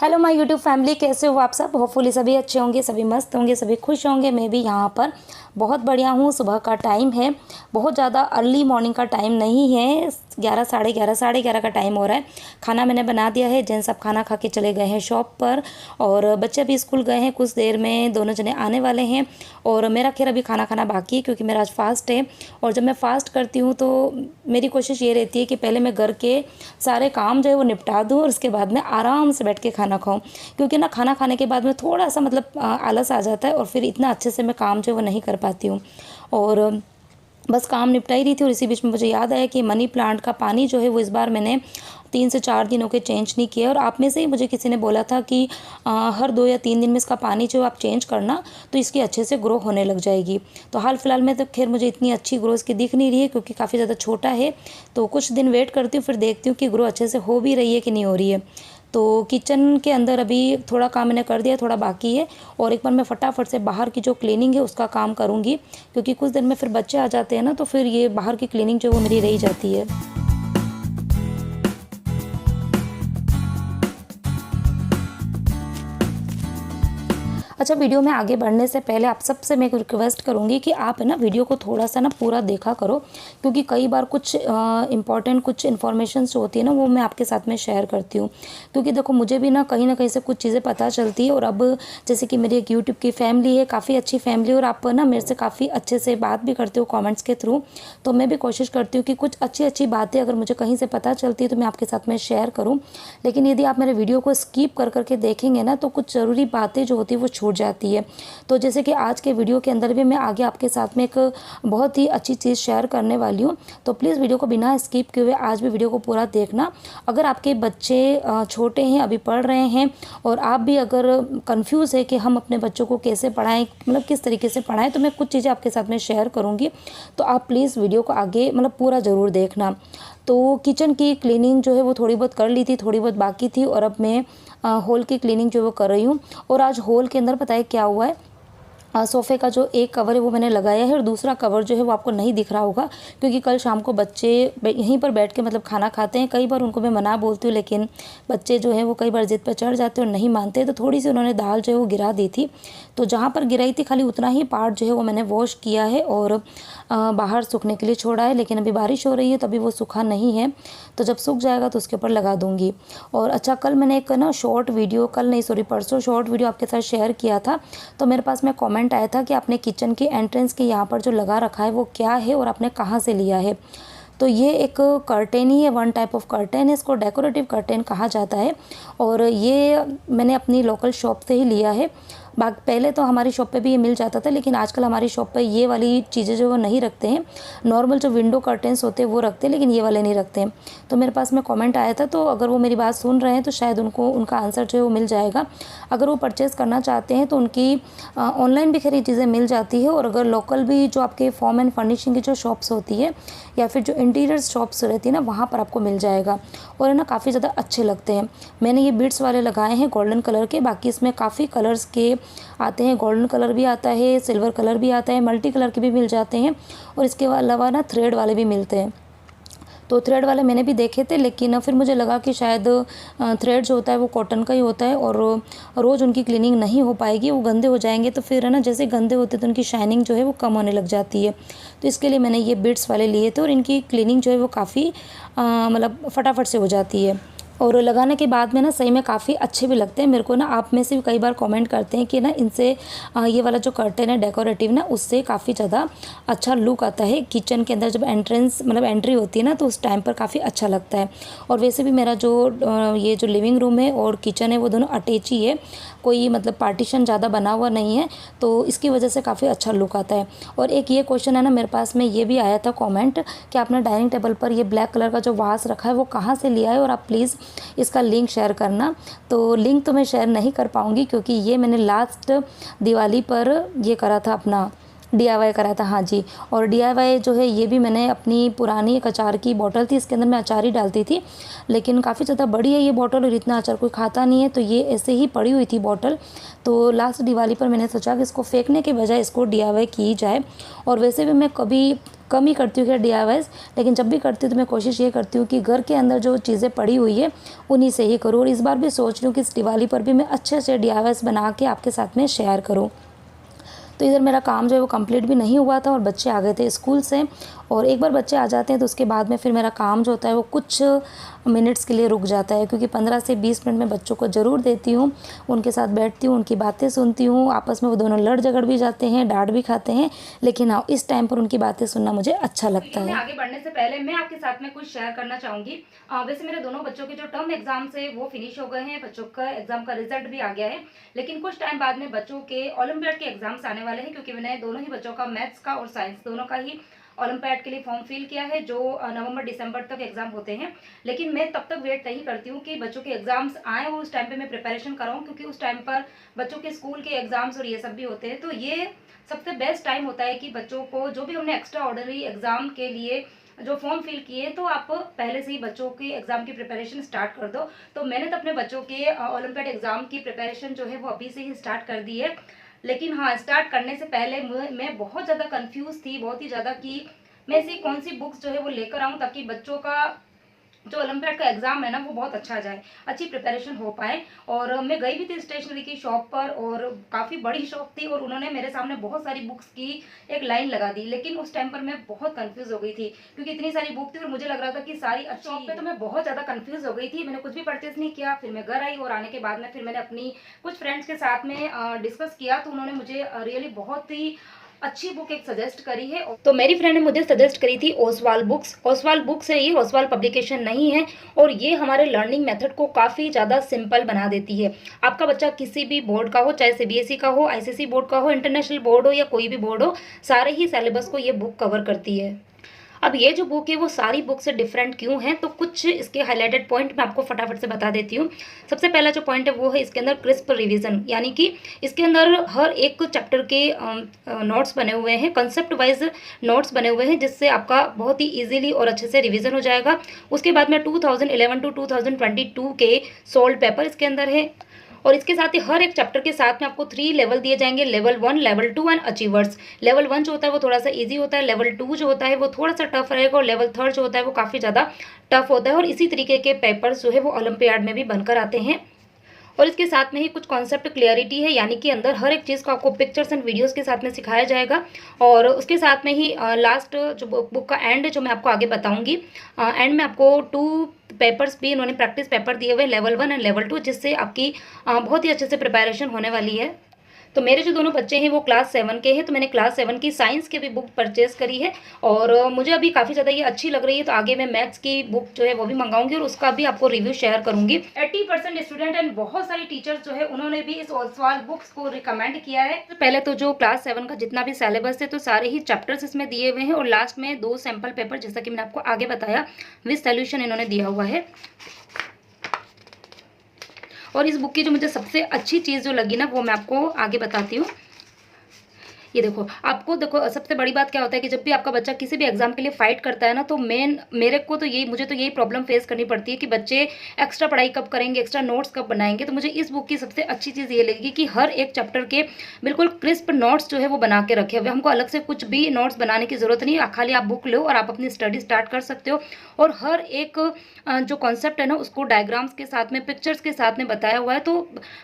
Hello my YouTube family, कैसे हो आप सब। होपफुली सभी अच्छे होंगे, सभी मस्त होंगे, सभी खुश होंगे। मैं भी यहाँ पर बहुत बढ़िया हूँ। सुबह का टाइम है, बहुत ज़्यादा अर्ली मॉर्निंग का टाइम नहीं है। 11 साढ़े ग्यारह का टाइम हो रहा है। खाना मैंने बना दिया है। जेंट्स सब खाना खा के चले गए हैं शॉप पर और बच्चे भी स्कूल गए हैं। कुछ देर में दोनों जने आने वाले हैं और मेरा खैर अभी खाना खाना बाकी है क्योंकि मेरा आज फास्ट है। और जब मैं फास्ट करती हूँ तो मेरी कोशिश ये रहती है कि पहले मैं घर के सारे काम जो है वो निपटा दूँ और उसके बाद में आराम से बैठ के खाना खाऊं। क्योंकि ना खाना खाने के बाद में थोड़ा सा मतलब आलस आ जाता है और फिर इतना अच्छे से मैं काम जो है वो नहीं कर पाती हूँ। और बस काम निपटा ही रही थी और इसी बीच में मुझे याद आया कि मनी प्लांट का पानी जो है वो इस बार मैंने 3 से 4 दिनों के चेंज नहीं किया। और आप में से ही मुझे किसी ने बोला था कि हर 2 या 3 दिन में इसका पानी जो आप चेंज करना तो इसकी अच्छे से ग्रो होने लग जाएगी। तो हाल फिलहाल में तो खैर मुझे इतनी अच्छी ग्रो इसकी दिख नहीं रही है क्योंकि काफ़ी ज़्यादा छोटा है। तो कुछ दिन वेट करती हूँ, फिर देखती हूँ कि ग्रो अच्छे से हो भी रही है कि नहीं हो रही है। तो किचन के अंदर अभी थोड़ा काम मैंने कर दिया, थोड़ा बाकी है। और एक बार मैं फटाफट से बाहर की जो क्लीनिंग है उसका काम करूँगी क्योंकि कुछ दिन में फिर बच्चे आ जाते हैं ना, तो फिर ये बाहर की क्लीनिंग जो वो मेरी रही जाती है। अच्छा, वीडियो में आगे बढ़ने से पहले आप सबसे मैं एक रिक्वेस्ट करूँगी कि आप है ना वीडियो को थोड़ा सा ना पूरा देखा करो क्योंकि कई बार कुछ इंपॉर्टेंट कुछ इन्फॉर्मेशन जो होती है ना वो मैं आपके साथ में शेयर करती हूँ। क्योंकि देखो मुझे भी ना कहीं से कुछ चीज़ें पता चलती है। और अब जैसे कि मेरी एक यूट्यूब की फैमिली है, काफ़ी अच्छी फैमिली, और आप ना मेरे से काफ़ी अच्छे से बात भी करते हो कॉमेंट्स के थ्रू। तो मैं भी कोशिश करती हूँ कि कुछ अच्छी अच्छी बातें अगर मुझे कहीं से पता चलती है तो मैं आपके साथ में शेयर करूँ। लेकिन यदि आप मेरे वीडियो को स्किप कर करके देखेंगे ना तो कुछ ज़रूरी बातें जो होती है वो छूट जाती है। तो जैसे कि आज के वीडियो के अंदर भी मैं आगे आपके साथ में एक बहुत ही अच्छी चीज़ शेयर करने वाली हूँ। तो प्लीज़ वीडियो को बिना स्किप किए हुए आज भी वीडियो को पूरा देखना। अगर आपके बच्चे छोटे हैं, अभी पढ़ रहे हैं, और आप भी अगर कंफ्यूज है कि हम अपने बच्चों को कैसे पढ़ाएं, मतलब किस तरीके से पढ़ाएं, तो मैं कुछ चीज़ें आपके साथ में शेयर करूँगी। तो आप प्लीज़ वीडियो को आगे मतलब पूरा ज़रूर देखना। तो किचन की क्लीनिंग जो है वो थोड़ी बहुत कर ली थी, थोड़ी बहुत बाकी थी, और अब मैं हॉल की क्लीनिंग जो वो कर रही हूँ। और आज हॉल के अंदर पता है क्या हुआ है, सोफ़े का जो एक कवर है वो मैंने लगाया है और दूसरा कवर जो है वो आपको नहीं दिख रहा होगा क्योंकि कल शाम को बच्चे यहीं पर बैठ के मतलब खाना खाते हैं। कई बार उनको मैं मना बोलती हूँ लेकिन बच्चे जो हैं वो कई बार ज़िद पर चढ़ जाते हैं और नहीं मानते। तो थोड़ी सी उन्होंने दाल जो है वो गिरा दी थी। तो जहाँ पर गिराई थी खाली उतना ही पार्ट जो है वो मैंने वॉश किया है और बाहर सूखने के लिए छोड़ा है। लेकिन अभी बारिश हो रही है तो अभी वो सूखा नहीं है, तो जब सूख जाएगा तो उसके ऊपर लगा दूँगी। और अच्छा, कल मैंने एक ना शॉर्ट वीडियो, कल नहीं सॉरी परसों शॉर्ट वीडियो आपके साथ शेयर किया था। तो मेरे पास में कमेंट आया था कि आपने किचन की एंट्रेंस के यहाँ पर जो लगा रखा है वो क्या है और आपने कहाँ से लिया है। तो ये एक कर्टेन ही है, वन टाइप ऑफ कर्टेन है, इसको डेकोरेटिव कर्टेन कहा जाता है। और ये मैंने अपनी लोकल शॉप से ही लिया है। पहले तो हमारी शॉप पे भी ये मिल जाता था लेकिन आजकल हमारी शॉप पे ये वाली चीज़ें जो वो नहीं रखते हैं। नॉर्मल जो विंडो कर्टेंस होते हैं वो रखते हैं लेकिन ये वाले नहीं रखते हैं। तो मेरे पास में कमेंट आया था, तो अगर वो मेरी बात सुन रहे हैं तो शायद उनको उनका आंसर जो है वो मिल जाएगा। अगर वो परचेज़ करना चाहते हैं तो उनकी ऑनलाइन भी खैर ये चीज़ें मिल जाती है। और अगर लोकल भी जो आपके फॉर्म एंड फर्निशिंग की जो शॉप्स होती है या फिर जो इंटीरियर शॉप्स रहती है ना वहाँ पर आपको मिल जाएगा। और है ना काफ़ी ज़्यादा अच्छे लगते हैं। मैंने ये बीड्स वाले लगाए हैं गोल्डन कलर के, बाकी इसमें काफ़ी कलर्स के आते हैं। गोल्डन कलर भी आता है, सिल्वर कलर भी आता है, मल्टी कलर के भी मिल जाते हैं और इसके अलावा ना थ्रेड वाले भी मिलते हैं। तो थ्रेड वाले मैंने भी देखे थे लेकिन फिर मुझे लगा कि शायद थ्रेड जो होता है वो कॉटन का ही होता है और रोज़ उनकी क्लीनिंग नहीं हो पाएगी, वो गंदे हो जाएंगे। तो फिर है ना जैसे गंदे होते तो उनकी शाइनिंग जो है वो कम होने लग जाती है। तो इसके लिए मैंने ये बीड्स वाले लिए थे और इनकी क्लीनिंग जो है वो काफ़ी मतलब फटाफट से हो जाती है। और लगाने के बाद में ना सही में काफ़ी अच्छे भी लगते हैं मेरे को ना। आप में से भी कई बार कमेंट करते हैं कि ना इनसे ये वाला जो कर्टेन है डेकोरेटिव ना उससे काफ़ी ज़्यादा अच्छा लुक आता है किचन के अंदर। जब एंट्रेंस मतलब एंट्री होती है ना तो उस टाइम पर काफ़ी अच्छा लगता है। और वैसे भी मेरा जो ये जो लिविंग रूम है और किचन है वो दोनों अटैच ही है, कोई मतलब पार्टीशन ज़्यादा बना हुआ नहीं है, तो इसकी वजह से काफ़ी अच्छा लुक आता है। और एक ये क्वेश्चन है ना मेरे पास में ये भी आया था कमेंट कि आपने डाइनिंग टेबल पर ये ब्लैक कलर का जो वास रखा है वो कहाँ से लिया है और आप प्लीज़ इसका लिंक शेयर करना। तो लिंक तो मैं शेयर नहीं कर पाऊँगी क्योंकि ये मैंने लास्ट दिवाली पर ये करा था अपना डीआईवाई करा था, हाँ जी। और डीआईवाई जो है ये भी मैंने अपनी पुरानी एक अचार की बॉटल थी, इसके अंदर मैं अचार ही डालती थी, लेकिन काफ़ी ज़्यादा बड़ी है ये बॉटल और इतना अचार कोई खाता नहीं है, तो ये ऐसे ही पड़ी हुई थी बॉटल। तो लास्ट दिवाली पर मैंने सोचा कि इसको फेंकने के बजाय इसको डीआईवाई की जाए। और वैसे भी मैं कभी कम ही करती हूँ क्या डीआईवाईज़, लेकिन जब भी करती हूँ तो मैं कोशिश ये करती हूँ कि घर के अंदर जो चीज़ें पड़ी हुई है उन्हीं से ही करूँ। और इस बार भी सोच रही हूँ कि इस दिवाली पर भी मैं अच्छे से डीआईवाईज़ बना के आपके साथ में शेयर करूँ। तो इधर मेरा काम जो है वो कंप्लीट भी नहीं हुआ था और बच्चे आ गए थे स्कूल से। और एक बार बच्चे आ जाते हैं तो उसके बाद में फिर मेरा काम जो होता है वो कुछ मिनट्स के लिए रुक जाता है, क्योंकि 15 से 20 मिनट में बच्चों को ज़रूर देती हूँ, उनके साथ बैठती हूँ, उनकी बातें सुनती हूँ। आपस में वो दोनों लड़ झगड़ भी जाते हैं, डांट भी खाते हैं, लेकिन हाँ इस टाइम पर उनकी बातें सुनना मुझे अच्छा लगता है। आगे बढ़ने से पहले मैं आपके साथ में कुछ शेयर करना चाहूँगी। वैसे मेरे दोनों बच्चों के जो टर्म एग्जाम्स है वो फिनिश हो गए हैं, बच्चों का एग्जाम का रिजल्ट भी आ गया है, लेकिन कुछ टाइम बाद में बच्चों के ओलंपियाड के एग्जाम्स आने वाले हैं, क्योंकि मैंने दोनों ही बच्चों का मैथ्स का और साइंस दोनों का ही ओलंपियाड के लिए फॉर्म फिल किया है, जो नवंबर दिसंबर तक एग्जाम होते हैं। लेकिन मैं तब तक वेट नहीं करती हूँ कि बच्चों के एग्जाम्स आए और उस टाइम पे मैं प्रिपरेशन कराऊँ, क्योंकि उस टाइम पर बच्चों के स्कूल के एग्जाम्स और ये सब भी होते हैं। तो ये सबसे बेस्ट टाइम होता है कि बच्चों को जो भी हमने एक्स्ट्रा ऑर्डिनरी एग्जाम के लिए जो फॉर्म फिल किए, तो आप पहले से ही बच्चों के एग्जाम की प्रिपरेशन स्टार्ट कर दो। तो मैंने तो अपने बच्चों के ओलंपियाड एग्जाम की प्रिपरेशन जो है वो अभी से ही स्टार्ट कर दी है। लेकिन हाँ, स्टार्ट करने से पहले मैं बहुत ज़्यादा कंफ्यूज थी, बहुत ही ज़्यादा, कि मैं ऐसी कौन सी बुक्स जो है वो लेकर आऊँ ताकि बच्चों का जो ओलंपियाड का एग्जाम है ना वो बहुत अच्छा जाए, अच्छी प्रिपरेशन हो पाए। और मैं गई भी थी स्टेशनरी की शॉप पर, और काफ़ी बड़ी शॉप थी, और उन्होंने मेरे सामने बहुत सारी बुक्स की एक लाइन लगा दी। लेकिन उस टाइम पर मैं बहुत कंफ्यूज हो गई थी, क्योंकि इतनी सारी बुक थी और मुझे लग रहा था कि सारी अच्छी शॉप पे, तो मैं बहुत ज़्यादा कंफ्यूज हो गई थी। मैंने कुछ भी परचेज नहीं किया। फिर मैं घर आई और आने के बाद में फिर मैंने अपनी कुछ फ्रेंड्स के साथ में डिस्कस किया, तो उन्होंने मुझे रियली बहुत ही अच्छी बुक एक सजेस्ट करी है। तो मेरी फ्रेंड ने मुझे सजेस्ट करी थी ओसवाल बुक्स। ओसवाल बुक्स है ये, ओसवाल पब्लिकेशन नहीं है, और ये हमारे लर्निंग मेथड को काफ़ी ज़्यादा सिंपल बना देती है। आपका बच्चा किसी भी बोर्ड का हो, चाहे सीबीएसई का हो, आईसीएसई बोर्ड का हो, इंटरनेशनल बोर्ड हो या कोई भी बोर्ड हो, सारे ही सिलेबस को ये बुक कवर करती है। अब ये जो बुक है वो सारी बुक से डिफरेंट क्यों है, तो कुछ इसके हाईलाइटेड पॉइंट मैं आपको फटाफट से बता देती हूँ। सबसे पहला जो पॉइंट है वो है इसके अंदर क्रिस्प रिवीजन, यानी कि इसके अंदर हर एक चैप्टर के नोट्स बने हुए हैं, कंसेप्ट वाइज नोट्स बने हुए हैं, जिससे आपका बहुत ही इजीली और अच्छे से रिवीजन हो जाएगा। उसके बाद में 2011 टू 2022 के सोल्ड पेपर इसके अंदर है, और इसके साथ ही हर एक चैप्टर के साथ में आपको 3 लेवल दिए जाएंगे, level 1, level 2 and achievers. Level 1 जो होता है वो थोड़ा सा इजी होता है, लेवल 2 जो होता है वो थोड़ा सा टफ रहेगा, और लेवल 3 जो होता है वो काफ़ी ज़्यादा टफ होता है। और इसी तरीके के पेपर्स जो है वो ओलंपियाड में भी बनकर आते हैं। और इसके साथ में ही कुछ कॉन्सेप्ट क्लियरिटी है, यानी कि अंदर हर एक चीज़ को आपको पिक्चर्स एंड वीडियोस के साथ में सिखाया जाएगा। और उसके साथ में ही लास्ट जो बुक का एंड जो मैं आपको आगे बताऊंगी, एंड में आपको 2 पेपर्स भी इन्होंने प्रैक्टिस पेपर दिए हुए, लेवल 1 एंड लेवल 2, जिससे आपकी बहुत ही अच्छे से प्रिपरेशन होने वाली है। तो मेरे जो दोनों बच्चे हैं वो क्लास 7 के हैं, तो मैंने क्लास 7 की साइंस की भी बुक परचेज करी है, और मुझे अभी काफ़ी ज़्यादा ये अच्छी लग रही है। तो आगे मैं मैथ्स की बुक जो है वो भी मंगाऊंगी और उसका भी आपको रिव्यू शेयर करूंगी। 80% स्टूडेंट एंड बहुत सारी टीचर्स जो है उन्होंने भी इस ओसवाल बुक्स को रिकमेंड किया है। तो पहले तो जो क्लास 7 का जितना भी सिलेबस है, तो सारे ही चैप्टर्स इसमें दिए हुए हैं, और लास्ट में 2 सैम्पल पेपर, जैसा कि मैंने आपको आगे बताया, विद सोल्यूशन इन्होंने दिया हुआ है। और इस बुक की जो मुझे सबसे अच्छी चीज़ जो लगी ना वो मैं आपको आगे बताती हूँ। ये देखो, आपको देखो सबसे बड़ी बात क्या होता है कि जब भी आपका बच्चा किसी भी एग्जाम के लिए फाइट करता है ना, तो मुझे तो यही प्रॉब्लम फेस करनी पड़ती है कि बच्चे एक्स्ट्रा पढ़ाई कब करेंगे, एक्स्ट्रा नोट्स कब बनाएंगे। तो मुझे इस बुक की सबसे अच्छी चीज़ ये लगेगी कि हर एक चैप्टर के बिल्कुल क्रिस्प नोट्स जो है वो बना के रखे हुए, हमको अलग से कुछ भी नोट्स बनाने की जरूरत नहीं है, खाली आप बुक लो और आप अपनी स्टडी स्टार्ट कर सकते हो। और हर एक जो कॉन्सेप्ट है ना उसको डायग्राम्स के साथ में, पिक्चर्स के साथ में बताया हुआ है, तो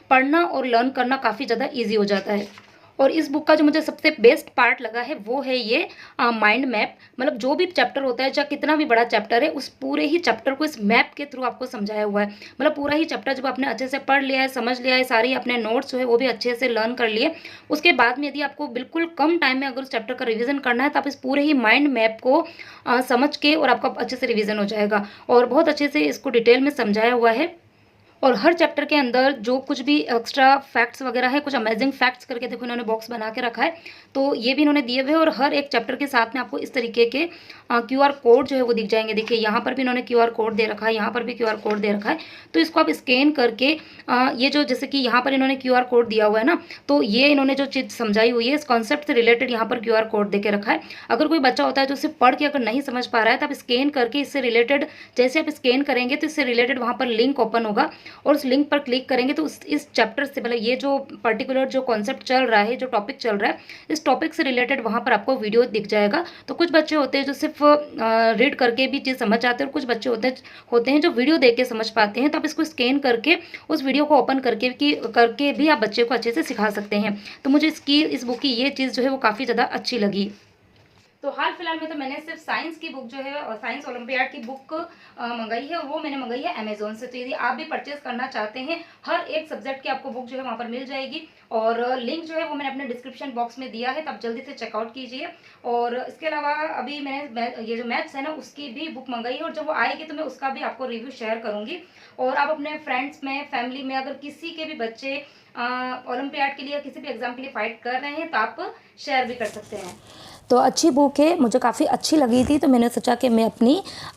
पढ़ना और लर्न करना काफ़ी ज़्यादा ईजी हो जाता है। और इस बुक का जो मुझे सबसे बेस्ट पार्ट लगा है वो है ये माइंड मैप। मतलब जो भी चैप्टर होता है, चाहे कितना भी बड़ा चैप्टर है, उस पूरे ही चैप्टर को इस मैप के थ्रू आपको समझाया हुआ है। मतलब पूरा ही चैप्टर जब आपने अच्छे से पढ़ लिया है, समझ लिया है, सारे अपने नोट्स जो है वो भी अच्छे से लर्न कर लिए, उसके बाद में यदि आपको बिल्कुल कम टाइम में अगर उस चैप्टर का रिविजन करना है, तो आप इस पूरे ही माइंड मैप को समझ के और आपका अच्छे से रिविजन हो जाएगा। और बहुत अच्छे से इसको डिटेल में समझाया हुआ है। और हर चैप्टर के अंदर जो कुछ भी एक्स्ट्रा फैक्ट्स वगैरह है, कुछ अमेजिंग फैक्ट्स करके देखो इन्होंने बॉक्स बना के रखा है, तो ये भी इन्होंने दिए हुए हैं। और हर एक चैप्टर के साथ में आपको इस तरीके के QR कोड जो है वो दिख जाएंगे। देखिए यहाँ पर भी इन्होंने QR कोड दे रखा है, यहाँ पर भी QR कोड दे रखा है। तो इसको आप स्कैन करके ये जो जैसे कि यहाँ पर इन्होंने QR कोड दिया हुआ है ना, तो ये इन्होंने जो चीज़ समझाई हुई है इस कॉन्सेप्ट से रिलेटेड यहाँ पर QR कोड दे के रखा है। अगर कोई बच्चा होता है जो सिर्फ पढ़ के अगर नहीं समझ पा रहा है, तो आप स्कैन करके इससे रिलेटेड, जैसे आप स्कैन करेंगे तो इससे रिलेटेड वहाँ पर लिंक ओपन होगा और उस लिंक पर क्लिक करेंगे तो इस चैप्टर से, मतलब ये जो पर्टिकुलर जो कॉन्सेप्ट चल रहा है, जो टॉपिक चल रहा है, इस टॉपिक से रिलेटेड वहाँ पर आपको वीडियो दिख जाएगा। तो कुछ बच्चे होते हैं जो सिर्फ रीड करके भी चीज़ समझ जाते हैं, और कुछ बच्चे होते हैं जो वीडियो देख के समझ पाते हैं। तो आप इसको स्कैन करके उस वीडियो को ओपन करके भी आप बच्चे को अच्छे से सिखा सकते हैं। तो मुझे इस बुक की ये चीज़ जो है वो काफ़ी ज़्यादा अच्छी लगी। तो हाल फिलहाल में तो मैंने सिर्फ साइंस की बुक जो है और साइंस ओलंपियाड की बुक मंगाई है, और वो मैंने मंगाई है अमेजोन से। तो यदि आप भी परचेज करना चाहते हैं, हर एक सब्जेक्ट की आपको बुक जो है वहाँ पर मिल जाएगी, और लिंक जो है वो मैंने अपने डिस्क्रिप्शन बॉक्स में दिया है, तो आप जल्दी से चेकआउट कीजिए। और इसके अलावा अभी मैंने ये जो मैथ्स है ना उसकी भी बुक मंगाई है, और जब वो आएगी तो मैं उसका भी आपको रिव्यू शेयर करूँगी। और आप अपने फ्रेंड्स में, फैमिली में अगर किसी के भी बच्चे ओलंपियाड के लिए या किसी भी एग्जाम के लिए फाइट कर रहे हैं तो आप शेयर भी कर सकते हैं। तो अच्छी बुक है, मुझे काफ़ी अच्छी लगी थी, तो मैंने सोचा कि मैं अपनी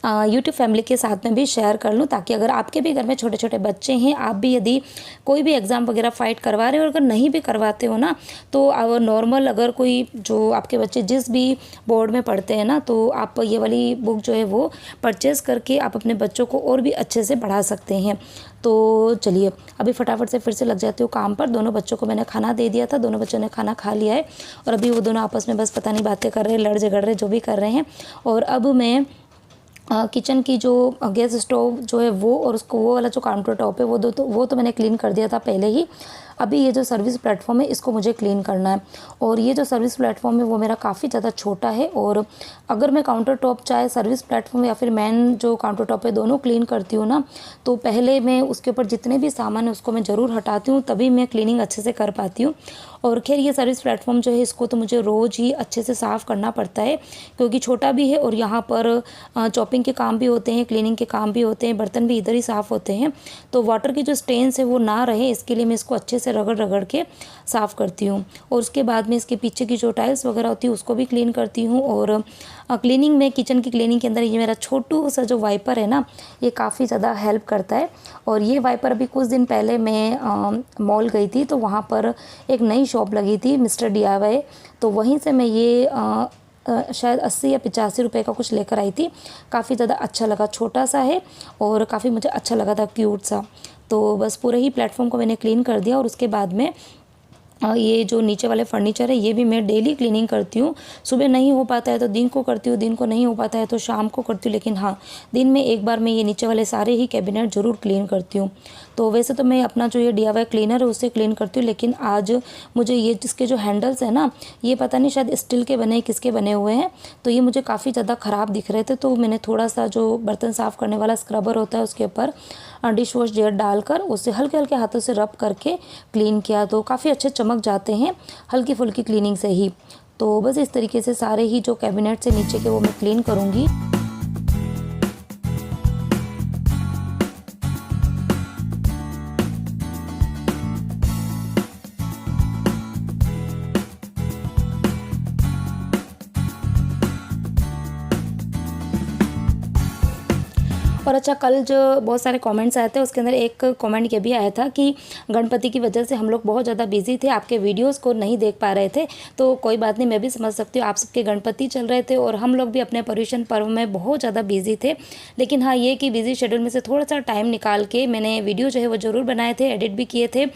यूट्यूब फैमिली के साथ में भी शेयर कर लूँ, ताकि अगर आपके भी घर में छोटे छोटे बच्चे हैं, आप भी यदि कोई भी एग्ज़ाम वगैरह फ़ाइट करवा रहे हो, और अगर नहीं भी करवाते हो ना, तो नॉर्मल अगर कोई जो आपके बच्चे जिस भी बोर्ड में पढ़ते हैं ना, तो आप ये वाली बुक जो है वो परचेज़ करके आप अपने बच्चों को और भी अच्छे से पढ़ा सकते हैं। तो चलिए अभी फटाफट से फिर से लग जाती हूँ काम पर। दोनों बच्चों को मैंने खाना दे दिया था, दोनों बच्चों ने खाना खा लिया है, और अभी वो दोनों आपस में बस पता नहीं बातें कर रहे हैं, लड़ झगड़ रहे, जो भी कर रहे हैं। और अब मैं किचन की जो गैस स्टोव जो है वो, और उसको वो वाला जो काउंटर टॉप है वो तो मैंने क्लीन कर दिया था पहले ही। अभी ये जो सर्विस प्लेटफॉर्म है इसको मुझे क्लीन करना है, और ये जो सर्विस प्लेटफॉर्म है वो मेरा काफ़ी ज़्यादा छोटा है, और अगर मैं काउंटर टॉप चाहे सर्विस प्लेटफॉर्म या फिर मेन जो काउंटर टॉप है दोनों क्लीन करती हूँ ना, तो पहले मैं उसके ऊपर जितने भी सामान है उसको मैं ज़रूर हटाती हूँ, तभी मैं क्लीनिंग अच्छे से कर पाती हूँ। और खैर ये सर्विस प्लेटफॉर्म जो है इसको तो मुझे रोज़ ही अच्छे से साफ़ करना पड़ता है, क्योंकि छोटा भी है और यहाँ पर चॉपिंग के काम भी होते हैं, क्लीनिंग के काम भी होते हैं, बर्तन भी इधर ही साफ़ होते हैं। तो वाटर की जो स्टेन्स है वो ना रहे, इसके लिए मैं इसको अच्छे से रगड़ रगड़ के साफ़ करती हूँ। और उसके बाद में इसके पीछे की जो टाइल्स वगैरह होती है उसको भी क्लीन करती हूँ। और क्लीनिंग में, किचन की क्लीनिंग के अंदर ये मेरा छोटू सा जो वाइपर है ना, ये काफ़ी ज़्यादा हेल्प करता है। और ये वाइपर अभी कुछ दिन पहले मैं मॉल गई थी, तो वहाँ पर एक नई शॉप लगी थी मिस्टर DIY, तो वहीं से मैं ये शायद 80 या 85 रुपए का कुछ लेकर आई थी। काफ़ी ज़्यादा अच्छा लगा, छोटा सा है और काफ़ी मुझे अच्छा लगा था, क्यूट सा। तो बस पूरे ही प्लेटफॉर्म को मैंने क्लीन कर दिया, और उसके बाद में ये जो नीचे वाले फर्नीचर है ये भी मैं डेली क्लीनिंग करती हूँ। सुबह नहीं हो पाता है तो दिन को करती हूँ, दिन को नहीं हो पाता है तो शाम को करती हूँ, लेकिन हाँ, दिन में एक बार मैं ये नीचे वाले सारे ही कैबिनेट ज़रूर क्लीन करती हूँ। तो वैसे तो मैं अपना जो ये DIY क्लीनर है उससे क्लीन करती हूँ, लेकिन आज मुझे ये जिसके जो हैंडल्स हैं ना, ये पता नहीं शायद स्टील के बने किसके बने हुए हैं, तो ये मुझे काफ़ी ज़्यादा ख़राब दिख रहे थे। तो मैंने थोड़ा सा जो बर्तन साफ़ करने वाला स्क्रबर होता है उसके ऊपर डिश वॉश जेल डालकर उसे हल्के हल्के हाथों से रब करके क्लीन किया, तो काफ़ी अच्छे चमक जाते हैं हल्की फुल्की क्लीनिंग से ही। तो बस इस तरीके से सारे ही जो कैबिनेट से नीचे के वो मैं क्लीन करूँगी। और अच्छा, कल जो बहुत सारे कमेंट्स आए थे उसके अंदर एक कमेंट ये भी आया था कि गणपति की वजह से हम लोग बहुत ज़्यादा बिजी थे, आपके वीडियोस को नहीं देख पा रहे थे। तो कोई बात नहीं, मैं भी समझ सकती हूँ, आप सबके गणपति चल रहे थे और हम लोग भी अपने पर्युषण पर्व में बहुत ज़्यादा बिजी थे। लेकिन हाँ, ये कि बिजी शेड्यूल में से थोड़ा सा टाइम निकाल के मैंने वीडियो जो है वो ज़रूर बनाए थे, एडिट भी किए थे।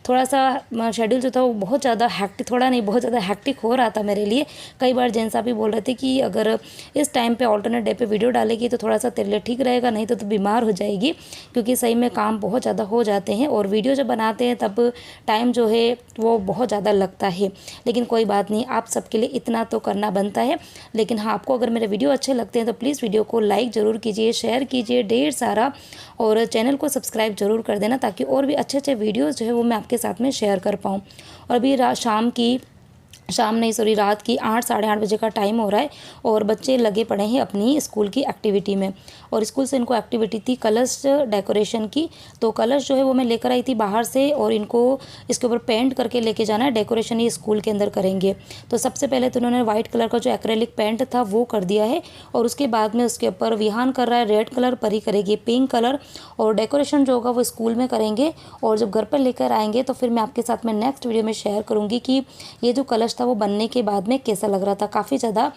थोड़ा सा शेड्यूल जो था वो बहुत ज़्यादा हैक्टिक, थोड़ा नहीं बहुत ज़्यादा हैक्टिक हो रहा था मेरे लिए। कई बार जेंट्स भी बोल रहे थे कि अगर इस टाइम पे ऑल्टरनेट डे पे वीडियो डालेगी तो थोड़ा सा तेरे लिए ठीक रहेगा, नहीं तो बीमार हो जाएगी, क्योंकि सही में काम बहुत ज़्यादा हो जाते हैं और वीडियो जब बनाते हैं तब टाइम जो है वो बहुत ज़्यादा लगता है। लेकिन कोई बात नहीं, आप सबके लिए इतना तो करना बनता है। लेकिन हाँ, आपको अगर मेरे वीडियो अच्छे लगते हैं तो प्लीज़ वीडियो को लाइक ज़रूर कीजिए, शेयर कीजिए ढेर सारा, और चैनल को सब्सक्राइब ज़रूर कर देना, ताकि और भी अच्छे अच्छे वीडियोज़ जो है वो मैं आपके साथ में शेयर कर पाऊँ। और अभी शाम की शाम नहीं सॉरी रात की 8 साढ़े 8 बजे का टाइम हो रहा है और बच्चे लगे पड़े हैं अपनी स्कूल की एक्टिविटी में। और स्कूल से इनको एक्टिविटी थी कलर्स डेकोरेशन की। तो कलर्स जो है वो मैं लेकर आई थी बाहर से और इनको इसके ऊपर पेंट करके लेके जाना है, डेकोरेशन ये स्कूल के अंदर करेंगे। तो सबसे पहले तो उन्होंने वाइट कलर का जो एक्रेलिक पेंट था वो कर दिया है और उसके बाद में उसके ऊपर विहान कर रहा है रेड कलर, परी करेगी पिंक कलर और डेकोरेशन जो होगा वो स्कूल में करेंगे। और जब घर पर लेकर आएंगे तो फिर मैं आपके साथ में नेक्स्ट वीडियो में शेयर करूँगी कि ये जो कलश था वो बनने के बाद में कैसा लग रहा था। काफ़ी ज़्यादा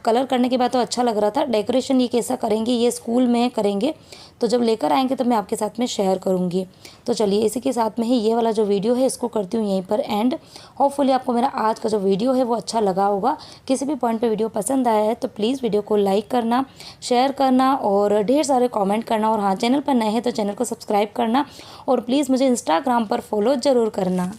कलर करने के बाद तो अच्छा लग रहा था। डेकोरेशन ये कैसा करेंगे, ये स्कूल में करेंगे, तो जब लेकर आएंगे तो मैं आपके साथ में शेयर करूँगी। तो चलिए इसी के साथ में ही ये वाला जो वीडियो है इसको करती हूँ यहीं पर एंड। होपफुली आपको मेरा आज का जो वीडियो है वो अच्छा लगा होगा। किसी भी पॉइंट पे वीडियो पसंद आया है तो प्लीज़ वीडियो को लाइक करना, शेयर करना और ढेर सारे कमेंट करना। और हाँ, चैनल पर नए हैं तो चैनल को सब्सक्राइब करना और प्लीज़ मुझे इंस्टाग्राम पर फॉलो ज़रूर करना।